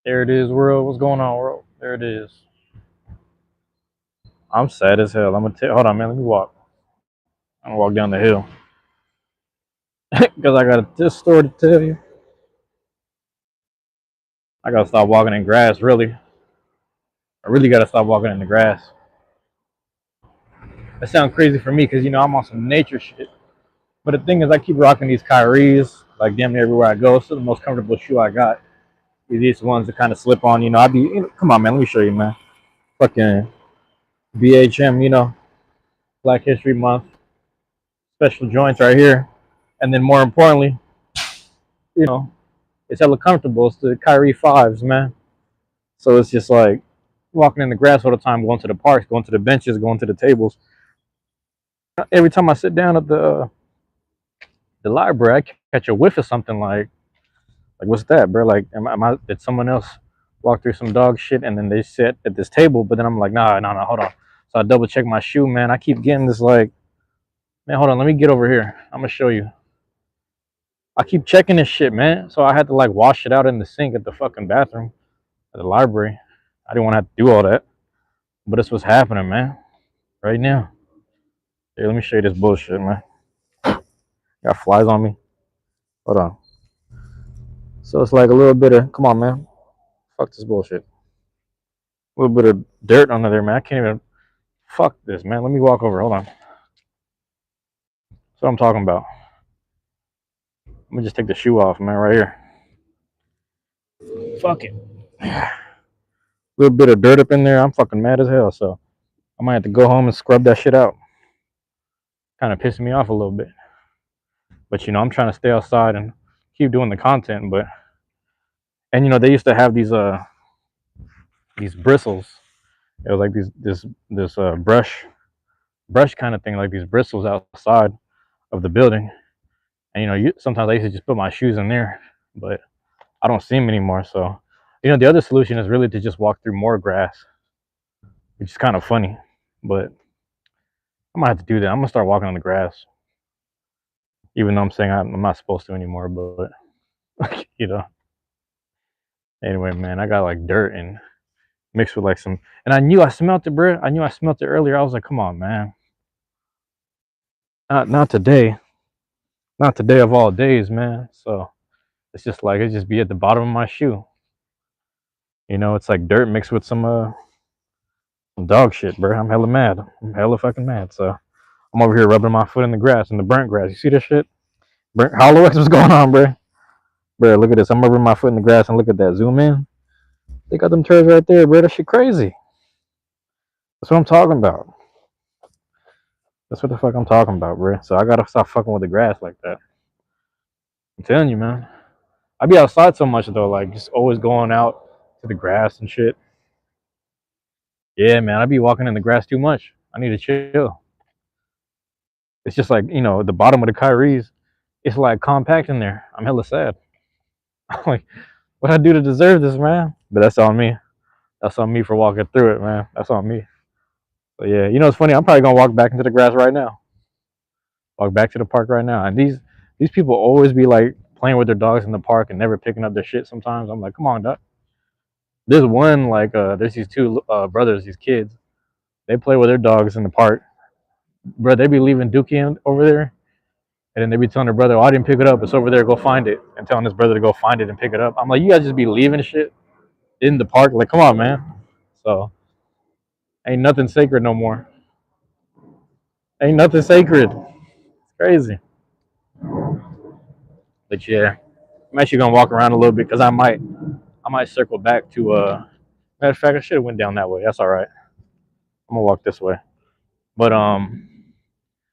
There it is, world. What's going on, world? There it is. I'm sad as hell. I'm gonna tell. Hold on, man. Let me walk. I'm gonna walk down the hill because I got this story to tell you. I gotta stop walking in grass. Really, I really gotta stop walking in the grass. That sounds crazy for me because I'm on some nature shit. But the thing is, I keep rocking these Kyries like damn near everywhere I go. It's the most comfortable shoe I got. These ones that kind of slip on. I be. Come on, man. Let me show you, man. Fucking BHM. Black History Month special joints right here. And then more importantly, you know, it's hella comfortable. It's the Kyrie fives, man. So it's just like walking in the grass all the time, going to the parks, going to the benches, going to the tables. Every time I sit down at the library, I catch a whiff of something like what's that, bro? Like, did someone else walk through some dog shit and then they sit at this table? But then I'm like, nah, hold on. So I double check my shoe, man. I keep getting this like, man, hold on, let me get over here. I'm gonna show you. I keep checking this shit, man. So I had to like wash it out in the sink at the fucking bathroom at the library. I didn't want to have to do all that, but it's what's happening, man. Right now. Here, let me show you this bullshit, man. Got flies on me. Hold on. So it's like a little bit of, come on, man. Fuck this bullshit. A little bit of dirt under there, man. I can't even. Fuck this, man. Let me walk over. Hold on. That's what I'm talking about. Let me just take the shoe off, man, right here. Fuck it. A little bit of dirt up in there. I'm fucking mad as hell, so I might have to go home and scrub that shit out. Kind of pissing me off a little bit. But I'm trying to stay outside and keep doing the content. But they used to have these bristles. It was like this brush kind of thing, like these bristles outside of the building. And sometimes I used to just put my shoes in there, but I don't see them anymore. So the other solution is really to just walk through more grass, which is kind of funny. But I might have to do that. I'm gonna start walking on the grass, even though I'm saying I'm not supposed to anymore. But anyway, man, I got like dirt and mixed with like some, and I knew I smelt it, bro. I knew I smelt it earlier. I was like, come on, man, not today, not today of all days, man. So it's just like it just be at the bottom of my shoe. It's like dirt mixed with some dog shit, bro. I'm hella mad. I'm hella fucking mad. So I'm over here rubbing my foot in the grass, in the burnt grass. You see this shit? Burnt Holloway, what's going on, bro? Bro, look at this. I'm rubbing my foot in the grass and look at that. Zoom in. They got them turds right there, bro. That shit crazy. That's what I'm talking about. That's what the fuck I'm talking about, bro. So I gotta stop fucking with the grass like that. I'm telling you, man. I be outside so much though, like just always going out to the grass and shit. Yeah, man, I be walking in the grass too much. I need to chill. It's just like the bottom of the Kyries. It's like compact in there. I'm hella sad. I'm like, what I do to deserve this, man? But that's on me. That's on me for walking through it, man. That's on me. But yeah, it's funny. I'm probably gonna walk back into the grass right now. Walk back to the park right now. And these people always be like playing with their dogs in the park and never picking up their shit. Sometimes I'm like, come on, duck. There's one like there's these two brothers, these kids. They play with their dogs in the park, bro. They be leaving Dookie over there, and then they be telling their brother, "Oh, I didn't pick it up. It's over there. Go find it." And telling his brother to go find it and pick it up. I'm like, you guys just be leaving shit in the park. Like, come on, man. So ain't nothing sacred no more. Ain't nothing sacred. It's crazy. But yeah, I'm actually gonna walk around a little bit because I might circle back to matter of fact I should have went down that way. That's all right. I'm gonna walk this way. But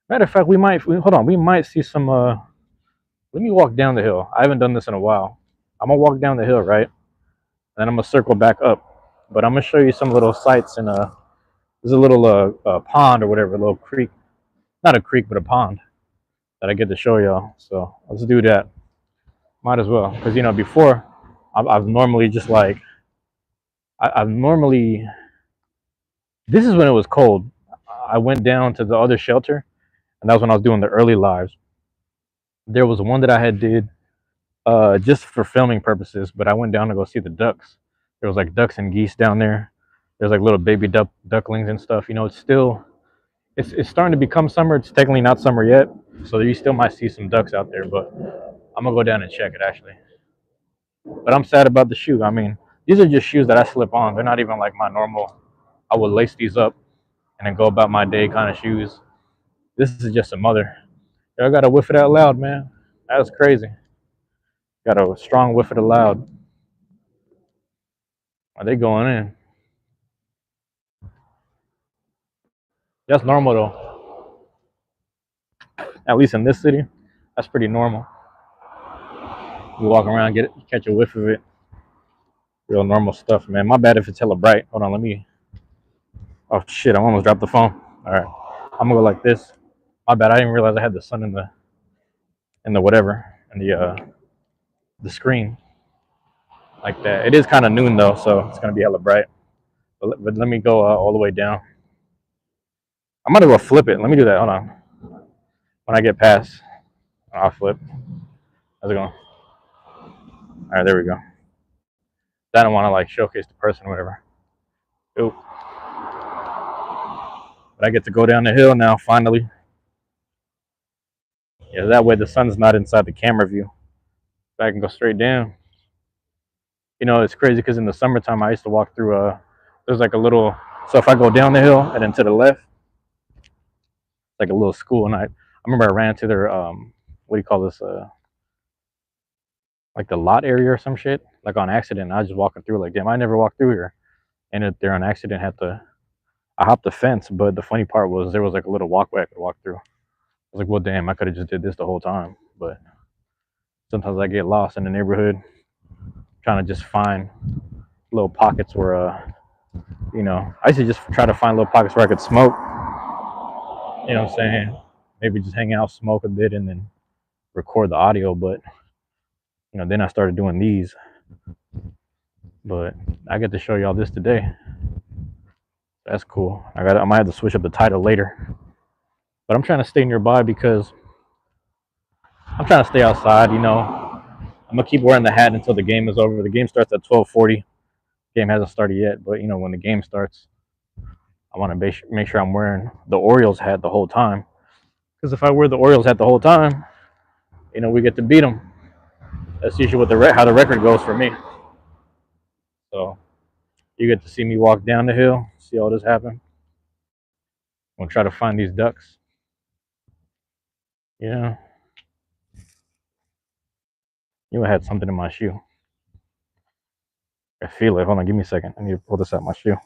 matter of fact hold on, we might see some let me walk down the hill. I haven't done this in a while. I'm gonna walk down the hill, right? And then I'm gonna circle back up. But I'm gonna show you some little sights in there's a little pond or whatever, a little creek. Not a creek, but a pond that I get to show y'all. So let's do that. Might as well. Because before I've normally just like I've normally this is when it was cold. I went down to the other shelter, and that was when I was doing the early lives. There was one that I had did just for filming purposes, but I went down to go see the ducks. There was like ducks and geese down there. There's like little baby ducklings and stuff. You know, it's starting to become summer. It's technically not summer yet, so you still might see some ducks out there. But I'm gonna go down and check it actually. But I'm sad about the shoe. I mean, these are just shoes that I slip on. They're not even like my normal. I would lace these up and then go about my day kind of shoes. This is just some other. I got a whiff of that loud, man. That's crazy. Got a strong whiff of the loud. Are they going in? That's normal though. At least in this city, that's pretty normal. You walk around, catch a whiff of it. Real normal stuff, man. My bad if it's hella bright. Hold on, let me. Oh shit! I almost dropped the phone. All right, I'm gonna go like this. My bad. I didn't realize I had the sun in the whatever in the screen like that. It is kind of noon though, so it's gonna be hella bright. But let me go all the way down. I'm gonna go flip it. Let me do that. Hold on. When I get past, I'll flip. How's it going? All right, there we go. I don't want to like showcase the person or whatever. Oop. But I get to go down the hill now, finally. Yeah, that way the sun's not inside the camera view. So I can go straight down. You know, it's crazy because in the summertime I used to walk through there's like a little, so if I go down the hill and then to the left, like a little school, and I remember I ran to their what do you call this, like the lot area or some shit, like on accident. I was just walking through like, damn, I never walked through here. And there on accident I hopped the fence, but the funny part was there was like a little walkway I could walk through. I was like, well, damn, I could have just did this the whole time. But sometimes I get lost in the neighborhood trying to just find little pockets where, you know, I used to just try to find little pockets where I could smoke. You know what I'm saying? Maybe just hang out, smoke a bit, and then record the audio. But, you know, then I started doing these. But I get to show y'all this today. That's cool. I might have to switch up the title later. But I'm trying to stay nearby because I'm trying to stay outside, you know. I'm gonna keep wearing the hat until the game is over. The game starts at 12:40. Game hasn't started yet, but you know when the game starts, I want to make sure I'm wearing the Orioles hat the whole time. Because if I wear the Orioles hat the whole time, you know we get to beat them. That's usually what how the record goes for me. So you get to see me walk down the hill, see all this happen. I'm gonna try to find these ducks. Yeah. You had something in my shoe. I feel it. Hold on, give me a second. I need to pull this out my shoe.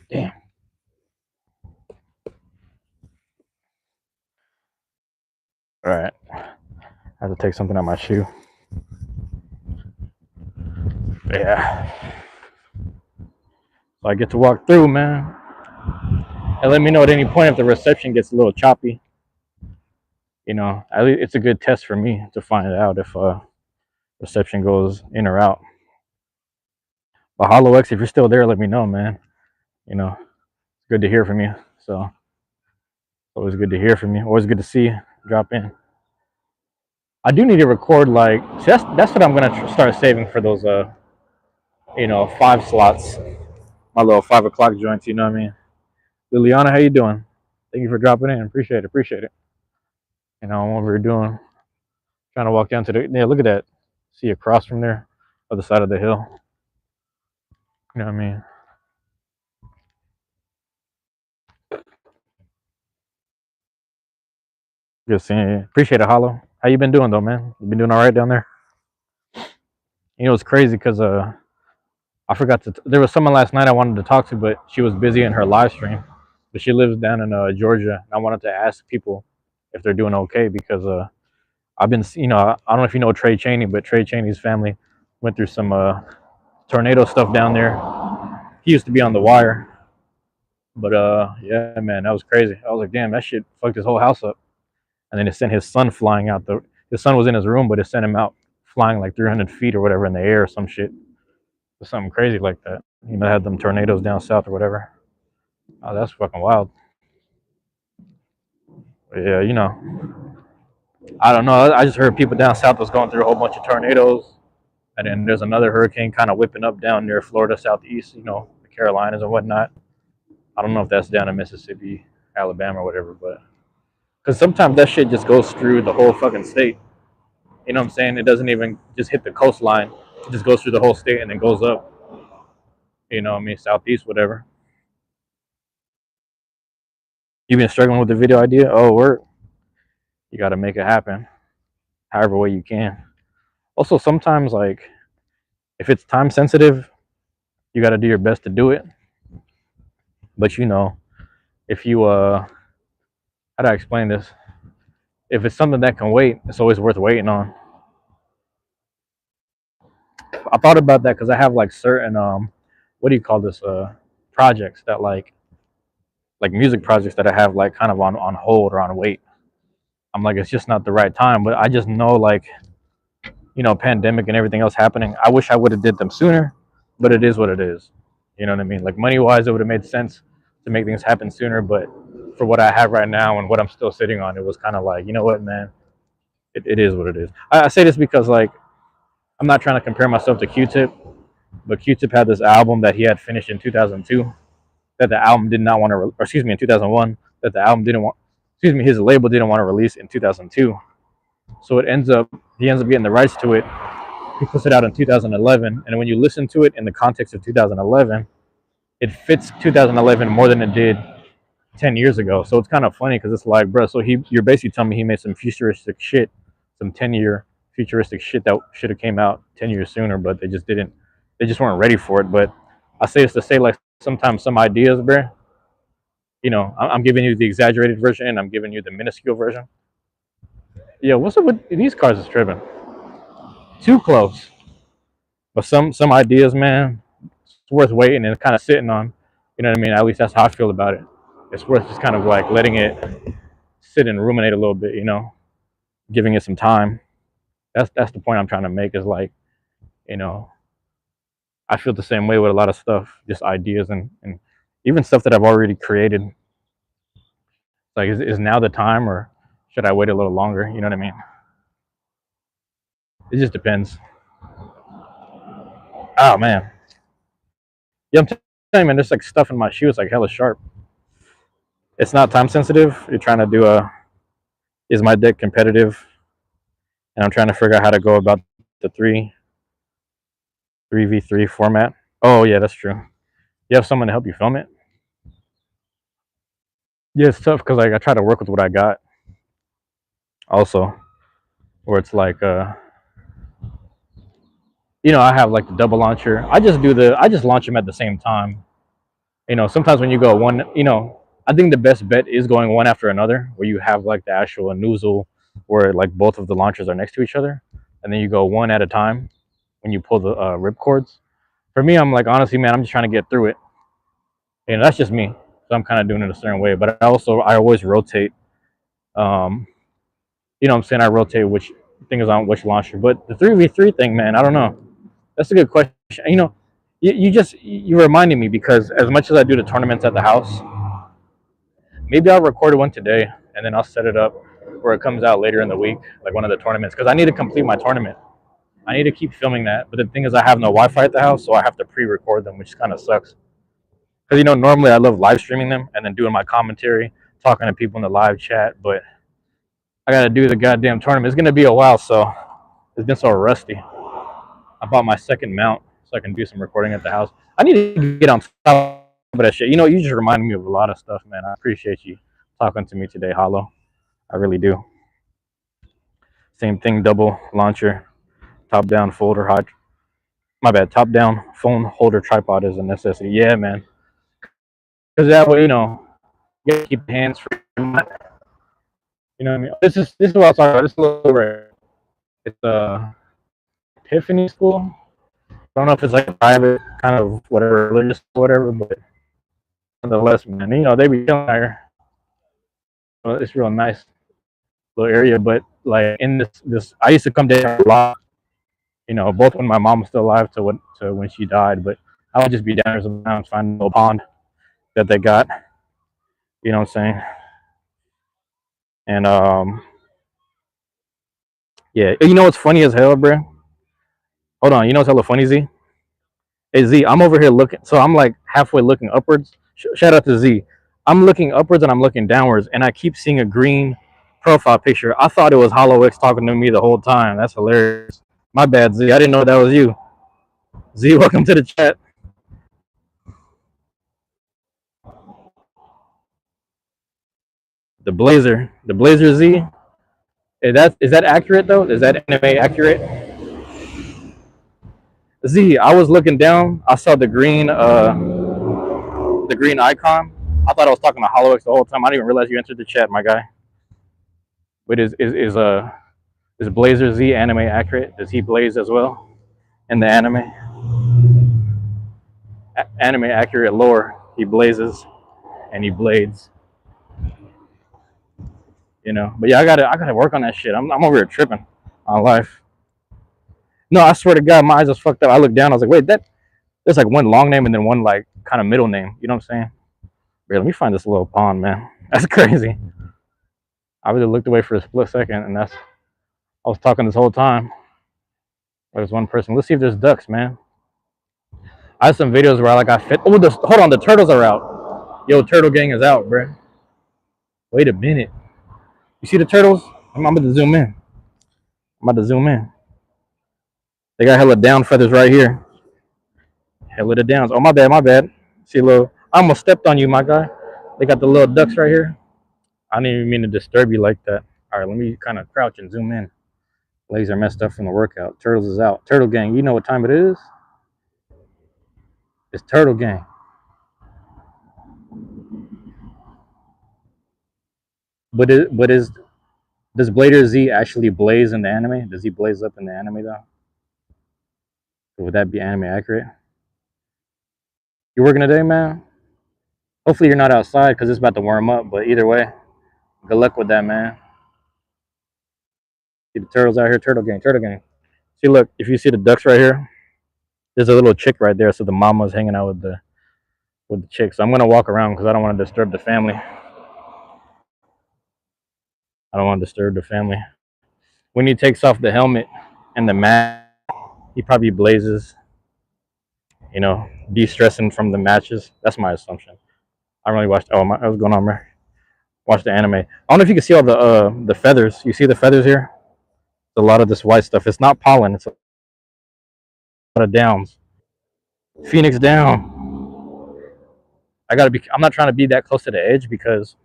Damn. All right. I have to take something out my shoe. Yeah. So I get to walk through, man. And let me know at any point if the reception gets a little choppy. You know, at least it's a good test for me to find out if reception goes in or out. But Hollow X, if you're still there, let me know, man. You know, it's good to hear from you. So always good to hear from you. Always good to see you drop in. I do need to record like so that's what I'm gonna start saving for those you know 5 slots, my little 5 o'clock joints. You know what I mean? Liliana, how you doing? Thank you for dropping in. Appreciate it. You know what we're doing. Trying to walk down to the, yeah, look at that. See across from there, other side of the hill. You know what I mean? Good seeing you. Appreciate it, Hollow. How you been doing though, man? You been doing all right down there? You know it's crazy because I forgot to. There was someone last night I wanted to talk to, but she was busy in her live stream. But she lives down in Georgia, and I wanted to ask people if they're doing okay because I've been, you know, I don't know if you know Trey Chaney, but Trey Chaney's family went through some tornado stuff down there. He used to be on The Wire, but yeah, man, that was crazy. I was like, damn, that shit fucked his whole house up. And then it sent his son flying out. His son was in his room, but it sent him out flying like 300 feet or whatever in the air or some shit. Something crazy like that. You know, had them tornadoes down south or whatever. Oh, that's fucking wild. But yeah, you know, I don't know. I just heard people down south was going through a whole bunch of tornadoes And then there's another hurricane kind of whipping up down near Florida southeast, the Carolinas and whatnot. I don't know if that's down in Mississippi, Alabama, or whatever, but because sometimes that shit just goes through the whole fucking state. You know what I'm saying? It doesn't even just hit the coastline. It just goes through the whole state and then goes up. Southeast, whatever. You've been struggling with the video idea? Oh, work. You got to make it happen, however way you can. Also, sometimes like if it's time sensitive, you got to do your best to do it. But if you how do I explain this? If it's something that can wait, it's always worth waiting on. I thought about that because I have like certain what do you call this projects that like music projects that I have like kind of on hold or on wait. I'm like it's just not the right time, but I just know like pandemic and everything else happening. I wish I would have did them sooner, but it is what it is. You know what I mean? Like money wise, it would have made sense to make things happen sooner, but for what I have right now and what I'm still sitting on, it was kind of like, you know what, man, it is what it is. I say this because like I'm not trying to compare myself to Q-Tip, but Q-Tip had this album that he had finished in 2002 that the album did not want to, or excuse me, in 2001 that the album didn't want, excuse me, his label didn't want to release in 2002. So he ends up getting the rights to it. He puts it out in 2011, and when you listen to it in the context of 2011, it fits 2011 more than it did 10 years ago. So it's kind of funny because it's like, bro, so you're basically telling me he made some futuristic shit, some 10-year futuristic shit that should have came out 10 years sooner, but they just didn't. They just weren't ready for it. But I say this to say, like, sometimes some ideas, bro, I'm giving you the exaggerated version and I'm giving you the minuscule version. Yeah, what's up with these cars is tripping? Too close. But some ideas, man, it's worth waiting and kind of sitting on. You know what I mean? At least that's how I feel about it. It's worth just kind of like letting it sit and ruminate a little bit, giving it some time. That's the point I'm trying to make is like, you know, I feel the same way with a lot of stuff, just ideas and even stuff that I've already created. Like, is now the time or should I wait a little longer? You know what I mean? It just depends. Oh, man. Yeah, I'm telling you, man, there's like stuff in my shoe. It's like hella sharp. It's not time sensitive. You're trying to do is my deck competitive? And I'm trying to figure out how to go about the 3v3 format. Oh, yeah, that's true. You have someone to help you film it? Yeah, it's tough because like I try to work with what I got. Also, where it's like I have like the double launcher. I just launch them at the same time. Sometimes when you go one, I think the best bet is going one after another, where you have like the actual nozzle where like both of the launchers are next to each other, and then you go one at a time when you pull the rip cords. For me, I'm like honestly, man, I'm just trying to get through it. That's just me. So I'm kind of doing it a certain way, but I always rotate. Um, I'm saying I rotate which thing is on which launcher. But the 3v3 thing, man, I don't know. That's a good question. You reminded me because as much as I do the tournaments at the house, maybe I'll record one today and then I'll set it up where it comes out later in the week, like one of the tournaments, because I need to complete my tournament. I need to keep filming that. But the thing is, I have no Wi-Fi at the house, so I have to pre-record them, which kind of sucks. Because normally I love live streaming them and then doing my commentary, talking to people in the live chat. But I got to do the goddamn tournament. It's gonna be a while, so it's been so rusty. I bought my second mount so I can do some recording at the house. I need to get on top of that shit. You just reminded me of a lot of stuff, man. I appreciate you talking to me today, Hollow. I really do. Same thing, double launcher, top down folder hot. My bad, top down phone holder tripod is a necessity. Yeah, man. Because that way, you gotta keep hands free. You know what I mean? This is what I was talking about. This is a little rare. It's Epiphany School. I don't know if it's like a private kind of whatever religious whatever, but nonetheless, man, they be killing there. Well, it's real nice little area, but like in this, I used to come there a lot. Both when my mom was still alive to when she died, but I would just be down there sometimes, find a little pond that they got. You know what I'm saying? And, yeah. What's funny as hell, bro? Hold on, you know what's hella funny, Z? Hey Z, I'm over here looking. So I'm like halfway looking upwards. Shout out to Z. I'm looking upwards and I'm looking downwards, and I keep seeing a green profile picture. I thought it was Hollow X talking to me the whole time. That's hilarious. My bad, Z. I didn't know that was you. Z, welcome to the chat. The Blazer Z. Is that accurate though? Is that anime accurate? Z, I was looking down. I saw the green icon. I thought I was talking to Hollow X the whole time. I didn't even realize you entered the chat, my guy. But is Blazer Z anime accurate? Does he blaze as well in the anime? Anime accurate lore. He blazes and he blades. But yeah, I gotta work on that shit. I'm over here tripping on life. No, I swear to God, my eyes just fucked up. I looked down. I was like, wait, there's like one long name and then one like kind of middle name. You know what I'm saying? Wait, let me find this little pond, man. That's crazy. I really looked away for a split second, and I was talking this whole time. There's one person. Let's see if there's ducks, man. I have some videos where I fit. Oh, hold on, the turtles are out. Yo, turtle gang is out, bro. Wait a minute. You see the turtles? I'm about to zoom in. I'm about to zoom in. They got hella down feathers right here. Hella the downs. Oh, my bad, my bad. See, little. I almost stepped on you, my guy. They got the little ducks right here. I didn't even mean to disturb you like that. All right, let me kind of crouch and zoom in. Legs are messed up from the workout. Turtles is out. Turtle gang, you know what time it is? It's turtle gang. But does Blader Z actually blaze in the anime? Does he blaze up in the anime though? Or would that be anime accurate? You working today, man? Hopefully you're not outside because it's about to warm up. But either way, good luck with that, man. See the turtles out here, turtle gang, turtle gang. See, look, if you see the ducks right here, there's a little chick right there. So the mama's hanging out with the chick. So I'm gonna walk around because I don't want to disturb the family. I don't want to disturb the family. When he takes off the helmet and the mask, he probably blazes. De-stressing from the matches. That's my assumption. I really watched. Oh, what's going on, man? Watch the anime. I don't know if you can see all the feathers. You see the feathers here? A lot of this white stuff. It's not pollen. It's a lot of downs. Phoenix down. I gotta be. I'm not trying to be that close to the edge because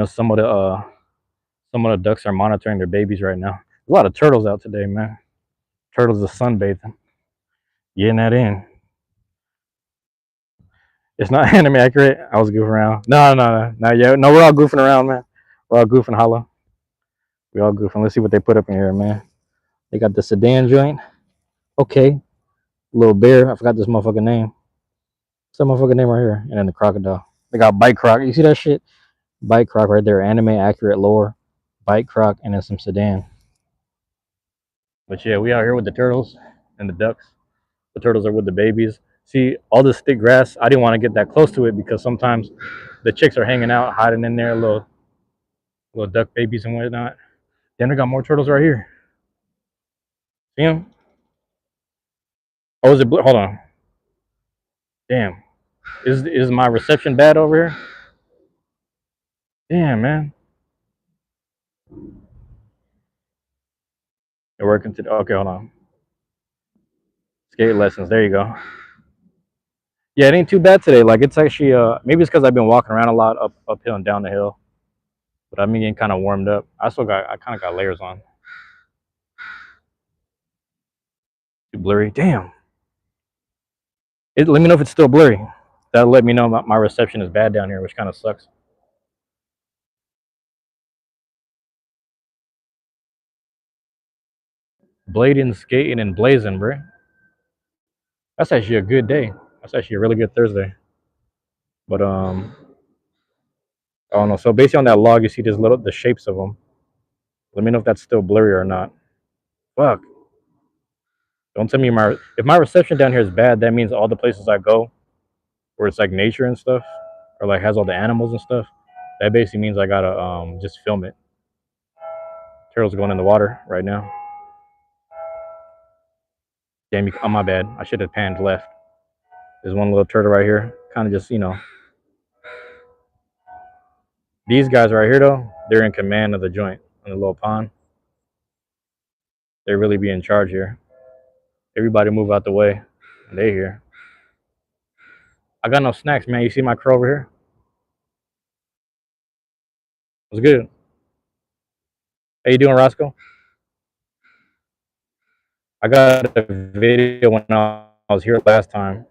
some of the ducks are monitoring their babies right now. A lot of turtles out today, man. Turtles are sunbathing, getting that in. It's not anime accurate. I was goofing around. No, no, no, not yet. No, we're all goofing around, man. We're all goofing, holla. We all goofing. Let's see what they put up in here, man. They got the sedan joint. Okay. Little bear. I forgot this motherfucking name. What's that motherfucking name right here? And then the crocodile. They got Bike Croc. You see that shit? Bike Croc right there. Anime accurate lore. Bike Croc and then some sedan. But yeah, we out here with the turtles and the ducks. The turtles are with the babies. See, all this thick grass, I didn't want to get that close to it because sometimes the chicks are hanging out, hiding in there, little duck babies and whatnot. Then we got more turtles right here. See them? Oh, is it blue? Hold on. Damn. Is my reception bad over here? Damn, man. They're working today. Okay, hold on. Skate lessons. There you go. Yeah, it ain't too bad today. Like it's actually maybe it's because I've been walking around a lot uphill and down the hill. But I've been getting kind of warmed up. I kind of got layers on. Too blurry. Damn. Let me know if it's still blurry. That'll let me know my reception is bad down here, which kind of sucks. Blading, skating, and blazing, bro. That's actually a good day. That's actually a really good Thursday. But I don't know. So based on that log, you see the shapes of them. Let me know if that's still blurry or not. Fuck. Don't tell me if my reception down here is bad. That means all the places I go, where it's like nature and stuff, or like has all the animals and stuff. That basically means I gotta just film it. Turtles going in the water right now. Damn, oh my bad. I should have panned left. There's one little turtle right here. Kind of just, these guys right here though, they're in command of the joint on the little pond. They really be in charge here. Everybody move out the way. They here. I got no snacks, man. You see my crow over here? What's good? How you doing, Roscoe? I got a video when I was here last time,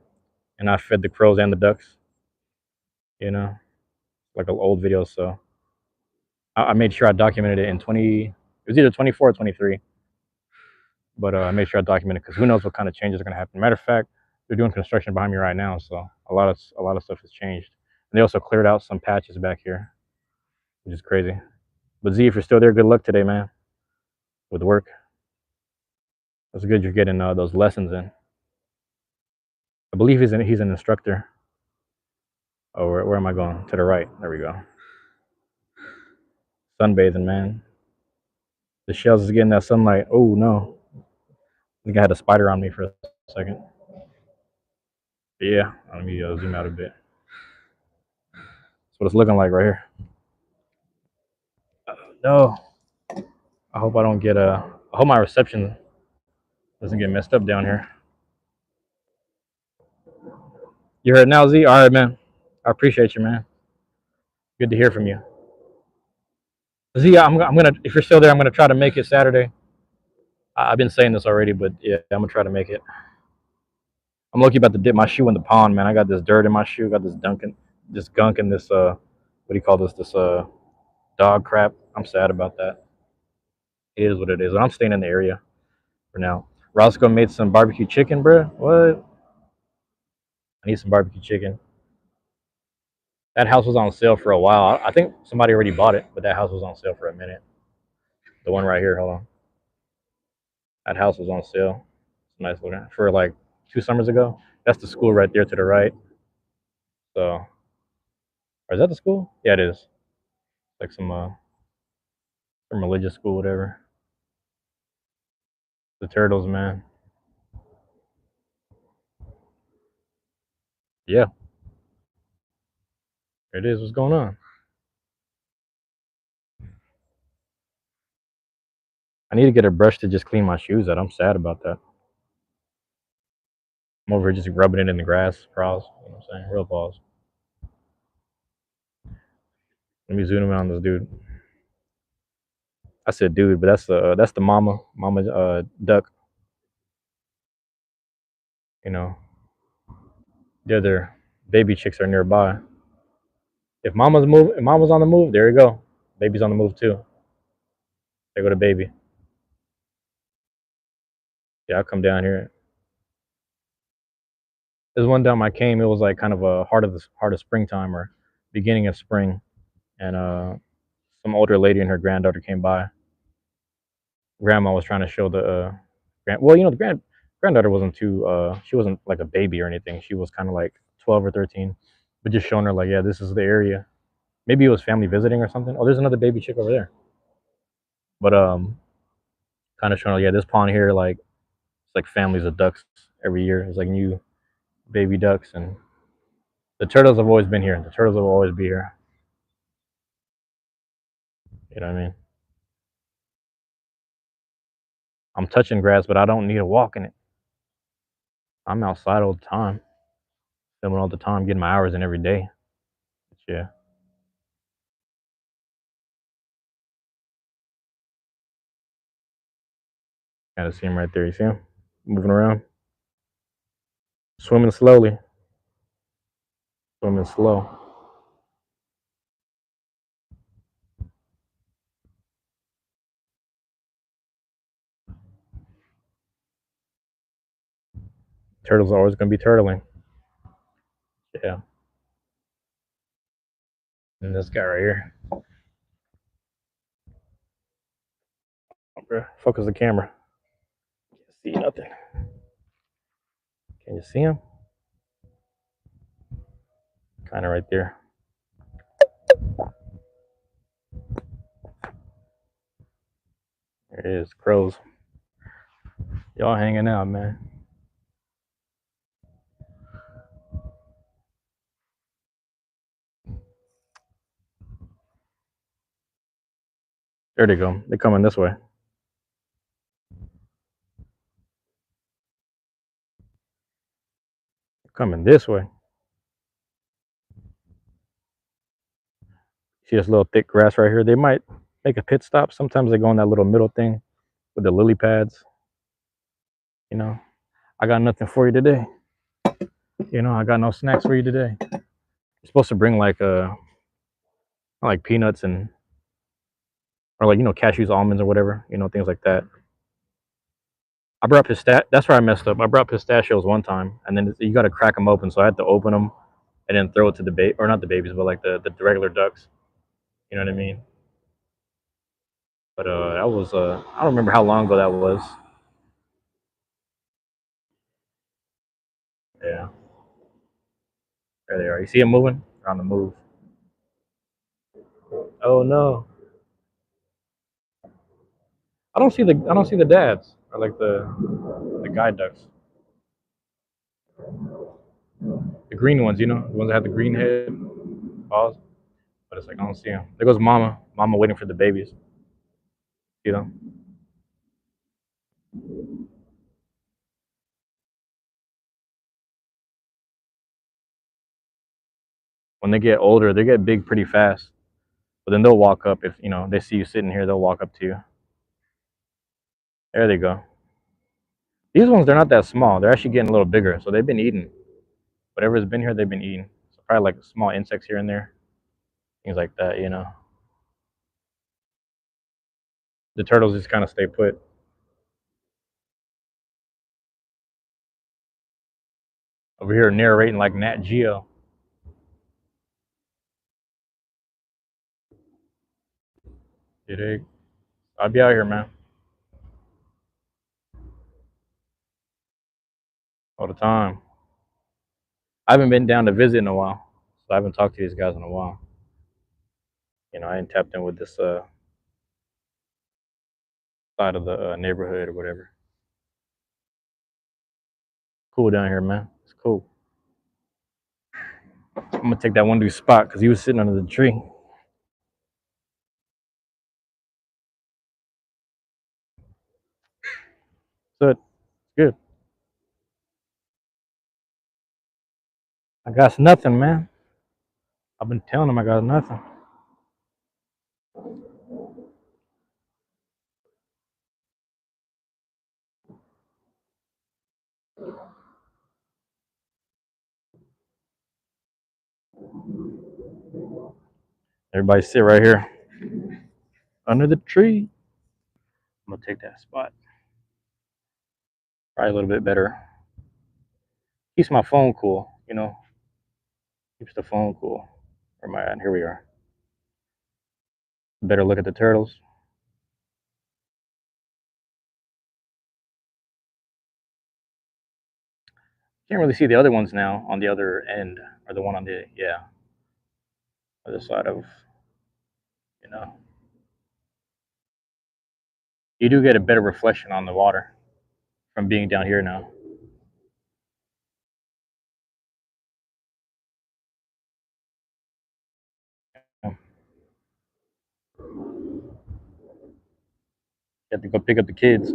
and I fed the crows and the ducks. You know, like an old video. So I made sure I documented it in 20. It was either 24 or 23, but I made sure I documented because who knows what kind of changes are gonna happen. Matter of fact, they're doing construction behind me right now, so a lot of stuff has changed. And they also cleared out some patches back here, which is crazy. But Z, if you're still there, good luck today, man, with work. It's good you're getting those lessons in. I believe he's an instructor. Oh, where am I going? To the right. There we go. Sunbathing, man. The shells is getting that sunlight. Oh no. I think I had a spider on me for a second. But yeah, let me zoom out a bit. That's what it's looking like right here. No. I hope I don't get I hope my reception doesn't get messed up down here. You heard now, Z? All right, man. I appreciate you, man. Good to hear from you. Z, I'm gonna if you're still there, I'm gonna try to make it Saturday. I've been saying this already, but yeah, I'm gonna try to make it. I'm lucky about to dip my shoe in the pond, man. I got this dirt in my shoe, got this gunk in this what do you call this? This dog crap. I'm sad about that. It is what it is. But I'm staying in the area for now. Roscoe made some barbecue chicken, bro. What? I need some barbecue chicken. That house was on sale for a while. I think somebody already bought it, but that house was on sale for a minute. The one right here, hold on. That house was on sale. It's nice looking for like 2 summers ago. That's the school right there to the right. So, or is that the school? Yeah, it is. Like some religious school, whatever. The turtles, man. Yeah, it is. What's going on? I need to get a brush to just clean my shoes out. I'm sad about that. I'm over here just rubbing it in the grass. Pause. You know what I'm saying? Real pause. Let me zoom in on this dude. I said dude, but that's the mama duck. You know, the other baby chicks are nearby. If mama's on the move, there you go. Baby's on the move too. There go the baby. Yeah, I'll come down here. There's one time I came, it was like kind of a heart of springtime or beginning of spring, and some older lady and her granddaughter came by. Grandma was trying to show the well, the granddaughter wasn't too she wasn't like a baby or anything. She was kind of like 12 or 13, but just showing her like, yeah, this is the area. Maybe it was family visiting or something. Oh, there's another baby chick over there. But kind of showing her, yeah, this pond here, like it's like families of ducks every year. It's like new baby ducks, and the turtles have always been here. The turtles will always be here. You know what I mean? I'm touching grass, but I don't need to walk in it. I'm outside all the time, filming all the time, getting my hours in every day. But yeah, kind of see him right there. You see him moving around, swimming slowly, swimming slow. Turtles are always gonna be turtling. Yeah, and this guy right here. Okay, focus the camera. Can't see nothing. Can you see him? Kind of right there. There it is. Crows. Y'all hanging out, man. There they go. They're coming this way. Coming this way. See this little thick grass right here? They might make a pit stop. Sometimes they go in that little middle thing with the lily pads. You know, I got nothing for you today. I got no snacks for you today. You're supposed to bring like peanuts and or like cashews, almonds, or whatever. Things like that. I brought pistach. That's where I messed up. I brought pistachios one time, and then you got to crack them open. So I had to open them and then throw it to the or not the babies, but like the regular ducks. You know what I mean? But that was I don't remember how long ago that was. Yeah, there they are. You see them moving? They're on the move. Oh no, I don't see the dads or like the guide ducks, the green ones. The ones that have the green head paws. But it's like I don't see them. There goes mama. Mama waiting for the babies. You know, when they get older, they get big pretty fast. But then they'll walk up if they see you sitting here. They'll walk up to you. There they go. These ones they're not that small. They're actually getting a little bigger. So they've been eating whatever's been here. They've been eating. So probably like small insects here and there, things like that. The turtles just kind of stay put. Over here narrating like Nat Geo. You dig? I'll be out here, man, all the time. I haven't been down to visit in a while, so I haven't talked to these guys in a while. I ain't tapped in with this side of the neighborhood or whatever. Cool down here, man. It's cool. I'm gonna take that one dude's spot because he was sitting under the tree. So it's good. I got nothing, man. I've been telling him I got nothing. Everybody sit right here under the tree. I'm gonna take that spot. Probably a little bit better. Keeps my phone cool. Keeps the phone cool. Where am I at? Here we are. Better look at the turtles. Can't really see the other ones now on the other end, or the one on the other side of you know. You do get a better reflection on the water from being down here now. You have to go pick up the kids.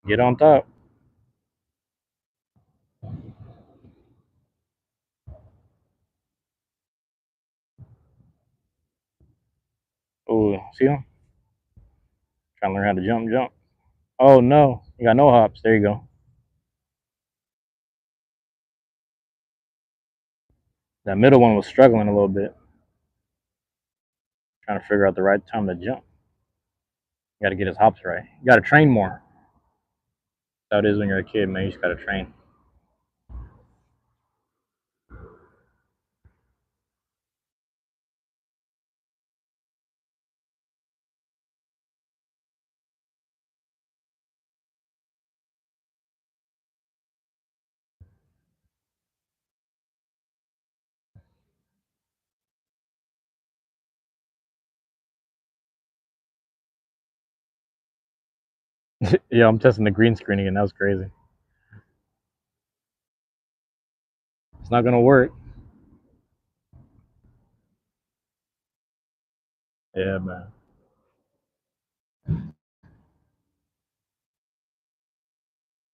Get on top. Oh, see them? Trying to learn how to jump. Oh no, you got no hops. There you go. That middle one was struggling a little bit, trying to figure out the right time to jump. You got to get his hops right. You got to train more. That's how it is when you're a kid, man. You just got to train. Yeah, I'm testing the green screen again. That was crazy. It's not gonna work. Yeah, man.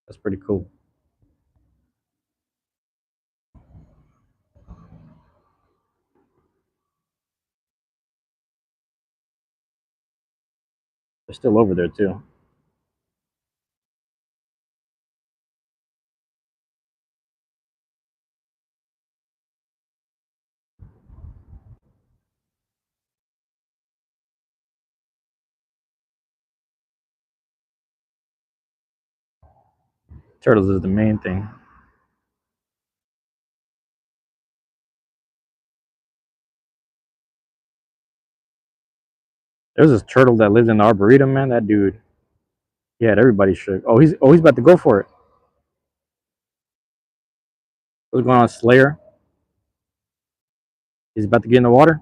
That's pretty cool. They're still over there too. Turtles is the main thing. There's this turtle that lives in the arboretum, man. That dude, he had everybody shook. Oh he's about to go for it. What's going on, Slayer? He's about to get in the water.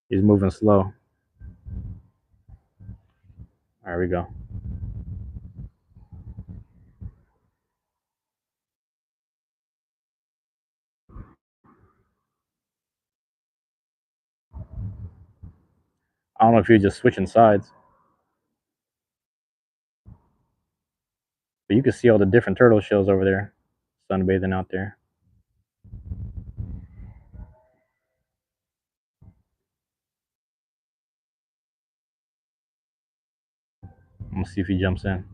He's moving slow. There we go. I don't know if he was just switching sides, but you can see all the different turtle shells over there, sunbathing out there. I'm gonna see if he jumps in. I'm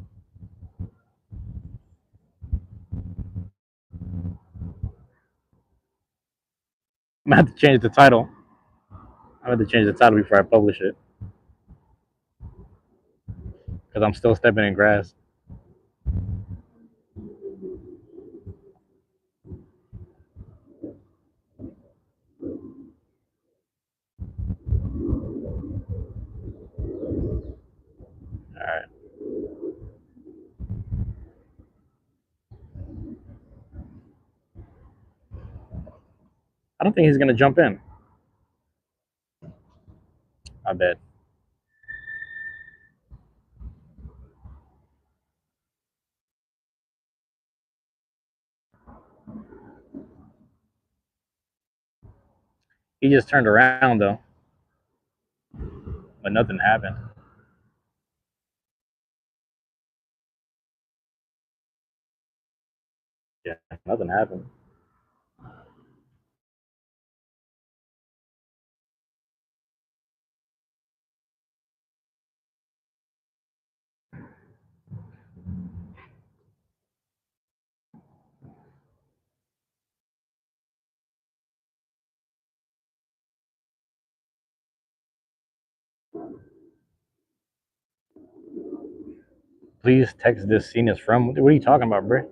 gonna have to change the title. I have to change the title before I publish it because I'm still stepping in grass. All right. I don't think he's gonna jump in. I bet. He just turned around though, but nothing happened. Yeah, nothing happened. Please text this scene is from. What are you talking about, bro?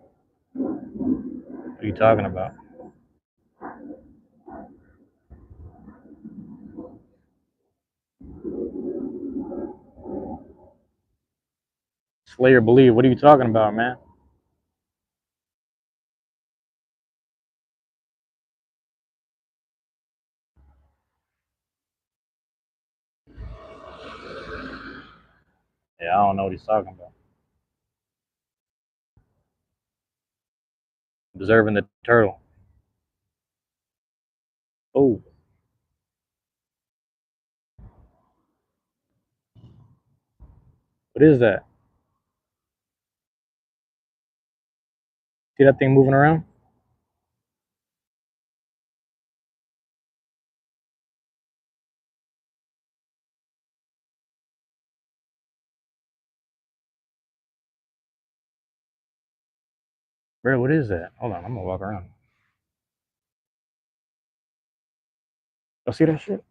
What are you talking about? Slayer believe. What are you talking about, man? Yeah, I don't know what he's talking about. Observing the turtle. Oh, what is that? See that thing moving around? Bro, what is that? Hold on, I'm gonna walk around. Y'all see that shit?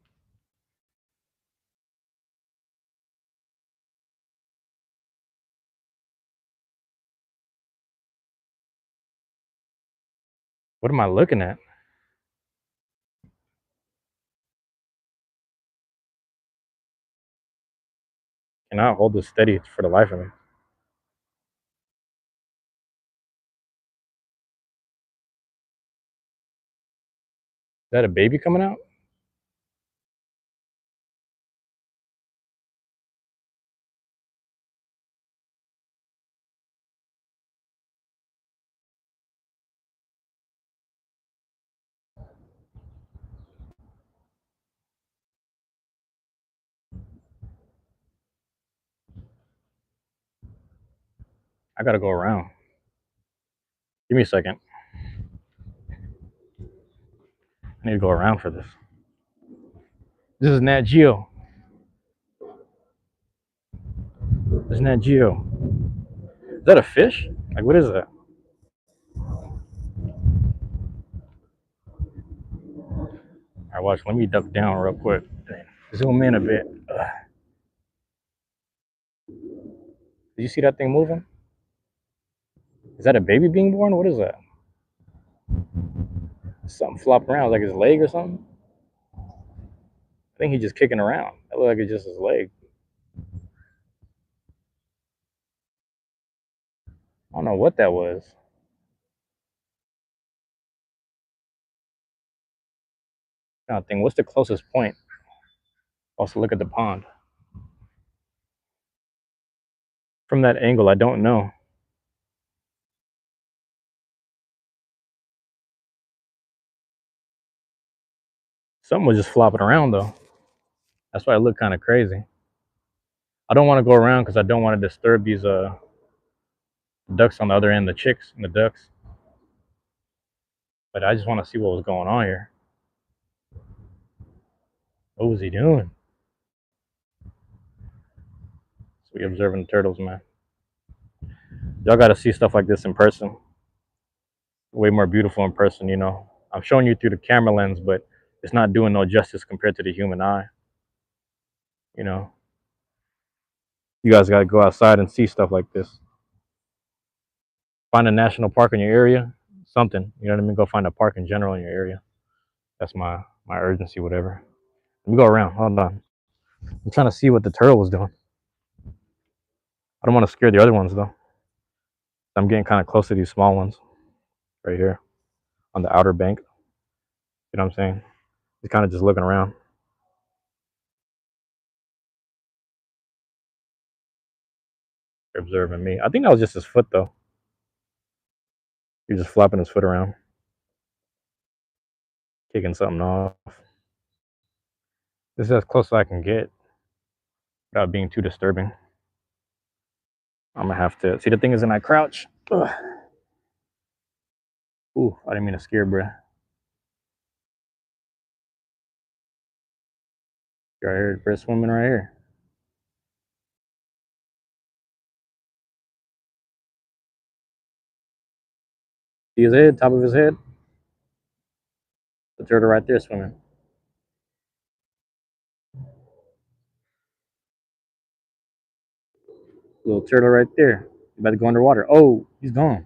What am I looking at? Cannot hold this steady for the life of me. Is that a baby coming out? I gotta go around. Give me a second. I need to go around for this. This is Nat Geo. This is Nat Geo. Is that a fish? Like, what is that? All right, watch. Let me duck down real quick. Zoom in a bit. Did you see that thing moving? Is that a baby being born? What is that? Something flopping around, like his leg or something? I think he's just kicking around. That looked like it's just his leg. I don't know what that was. I think, what's the closest point? Also, look at the pond. From that angle, I don't know. Something was just flopping around though. That's why it looked kind of crazy. I don't want to go around because I don't want to disturb these ducks on the other end, the chicks and the ducks. But I just want to see what was going on here. What was he doing? So we observing the turtles, man. Y'all got to see stuff like this in person. Way more beautiful in person, you know. I'm showing you through the camera lens, but it's not doing no justice compared to the human eye. You know, you guys got to go outside and see stuff like this. Find a national park in your area, something. You know what I mean? Go find a park in general in your area. That's my urgency, whatever. Let me go around. Hold on. I'm trying to see what the turtle was doing. I don't want to scare the other ones though. I'm getting kind of close to these small ones right here on the outer bank. You know what I'm saying? He's kind of just looking around. They're observing me. I think that was just his foot though. He was just flapping his foot around, kicking something off. This is as close as I can get without being too disturbing. I'm gonna have to see, the thing is in I crouch. Ugh. Ooh, I didn't mean to scare, bruh. Right here, bruh, swimming right here. See his head, top of his head. The turtle right there swimming. Little turtle right there. He about to go underwater. Oh, he's gone.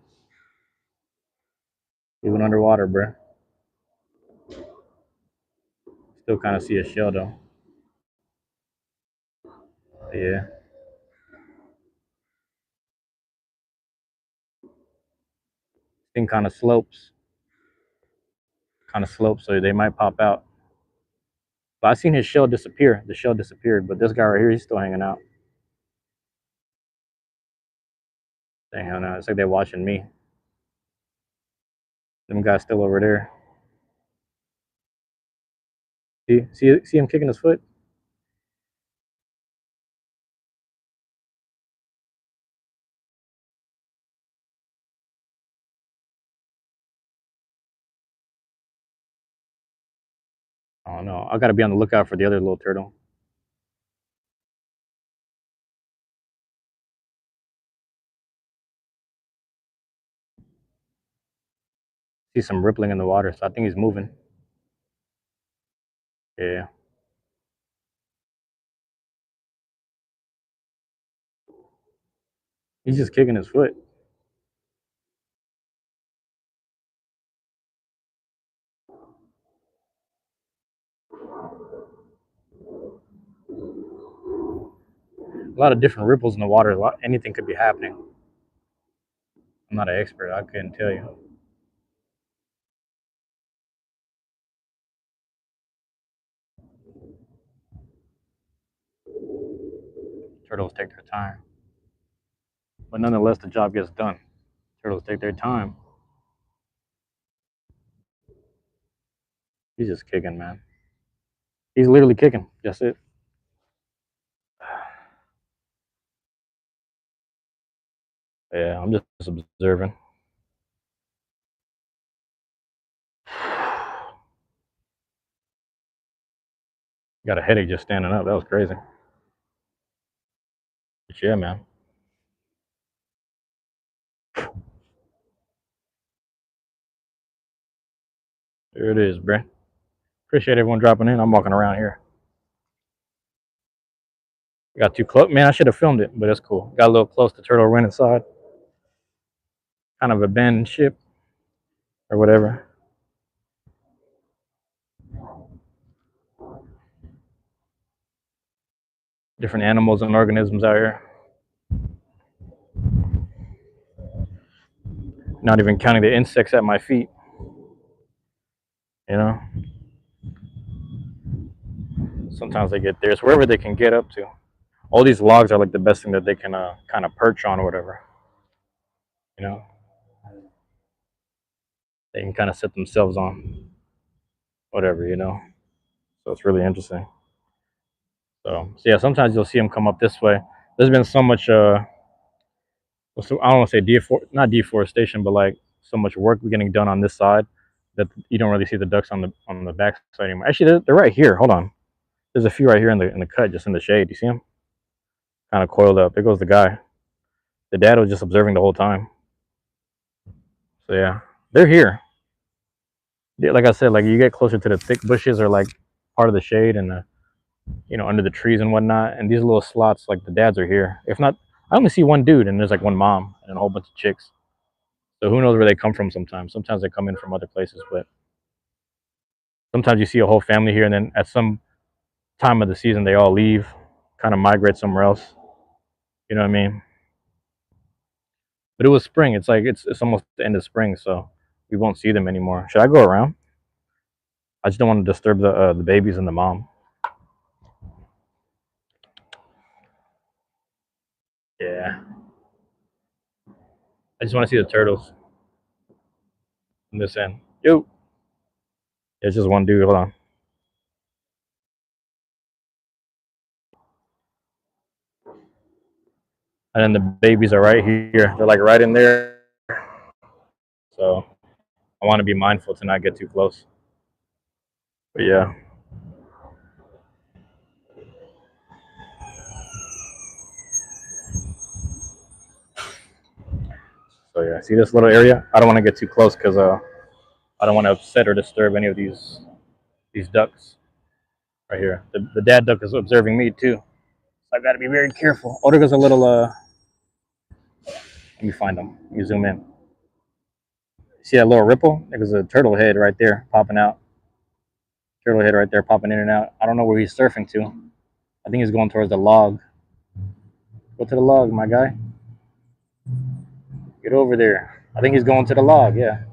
He went underwater, bruh. Still kind of see a shell though. Yeah. Thing kind of slopes, so they might pop out. But I seen his shell disappear. The shell disappeared, but this guy right here, he's still hanging out. They hanging out. It's like they're watching me. Them guys still over there. See him kicking his foot? I don't know. I gotta be on the lookout for the other little turtle. See some rippling in the water, so I think he's moving. Yeah. He's just kicking his foot. A lot of different ripples in the water. Anything could be happening. I'm not an expert. I couldn't tell you. Turtles take their time, but nonetheless, the job gets done. Turtles take their time. He's just kicking, man. He's literally kicking. That's it. Yeah, I'm just observing. Got a headache just standing up. That was crazy. But yeah, man. There it is, bruh. Appreciate everyone dropping in. I'm walking around here. Got too close. Man, I should have filmed it, but it's cool. Got a little close to Turtle Run inside. Kind of abandoned ship or whatever. Different animals and organisms out here. Not even counting the insects at my feet. You know, sometimes they get there. It's wherever they can get up to. All these logs are like the best thing that they can kind of perch on or whatever. You know, they can kind of set themselves on whatever. You know, so it's really interesting. So yeah, sometimes you'll see them come up this way. There's been so much so I don't want to say not deforestation, but like so much work getting done on this side that you don't really see the ducks on the back side anymore. Actually, they're right here. Hold on. There's a few right here in the cut, just in the shade. You see them? Kind of coiled up. There goes the guy. The dad was just observing the whole time. So yeah, they're here. Yeah, like I said, like you get closer to the thick bushes or like part of the shade and under the trees and whatnot. And these little slots, like the dads are here. If not, I only see one dude and there's like one mom and a whole bunch of chicks. So who knows where they come from sometimes. Sometimes they come in from other places, but sometimes you see a whole family here and then at some time of the season they all leave, kind of migrate somewhere else. You know what I mean? But it was spring. It's like it's almost the end of spring, so we won't see them anymore. Should I go around? I just don't want to disturb the babies and the mom. Yeah, I just want to see the turtles in this end. Yo, it's just one dude. Hold on. And then the babies are right here. They're like right in there. So I want to be mindful to not get too close. But yeah. So yeah, see this little area? I don't want to get too close because I don't want to upset or disturb any of these ducks right here. The dad duck is observing me too, so I got to be very careful. Oh, there goes a little. Let me find them. Let me zoom in. See that little ripple? There's a turtle head right there popping out. Turtle head right there popping in and out. I don't know where he's surfing to. I think he's going towards the log. Go to the log, my guy. Get over there. I think he's going to the log. Yeah.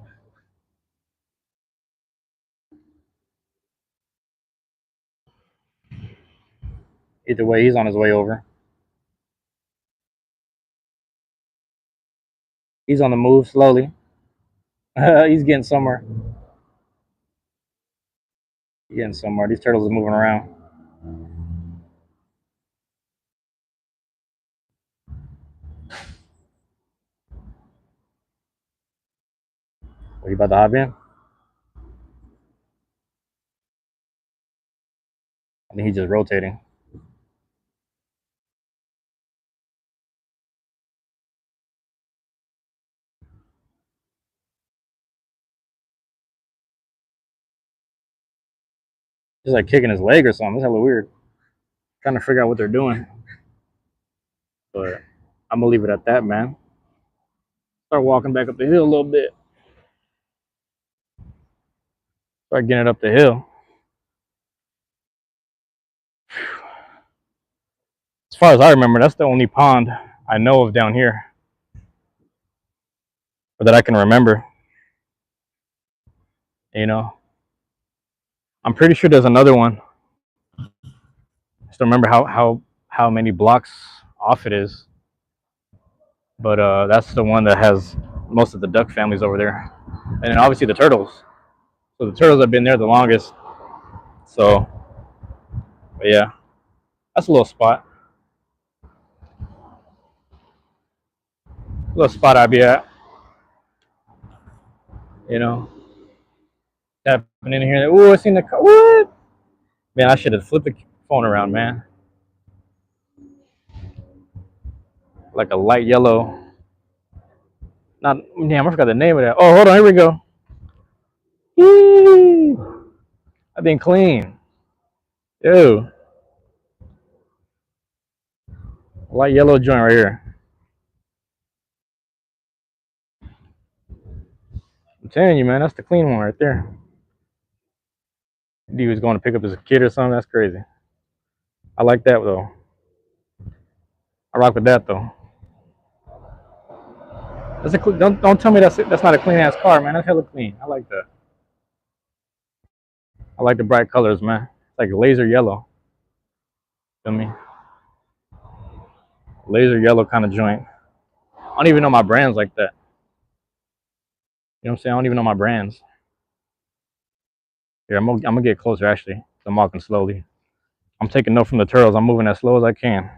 Either way, he's on his way over. He's on the move slowly. He's getting somewhere. He's getting somewhere. These turtles are moving around. Are you about to hop in? I think he's just rotating. He's like kicking his leg or something. It's hella weird. Trying to figure out what they're doing. But I'm gonna leave it at that, man. Start walking back up the hill a little bit. Start getting it up the hill. As far as I remember, that's the only pond I know of down here, or that I can remember. You know, I'm pretty sure there's another one. I just don't remember how many blocks off it is. But that's the one that has most of the duck families over there, and then obviously the turtles. So the turtles have been there the longest. So, but yeah, that's a little spot. little spot I'd be at. You know, tapping in here. Ooh, I seen the car. What? Man, I should have flipped the phone around, man. Like a light yellow. Not damn, I forgot the name of that. Oh, hold on, here we go. Yee! I've been clean. Ew. Light yellow joint right here. I'm telling you, man, that's the clean one right there. Dude was going to pick up his kid or something. That's crazy. I like that though. I rock with that though. That's a don't tell me that's not a clean ass car, man. That's hella clean. I like that. I like the bright colors, man. It's like laser yellow. Feel me? Laser yellow kind of joint. I don't even know my brands like that. You know what I'm saying? I don't even know my brands. Here, I'm gonna get closer actually. I'm walking slowly. I'm taking note from the turtles. I'm moving as slow as I can.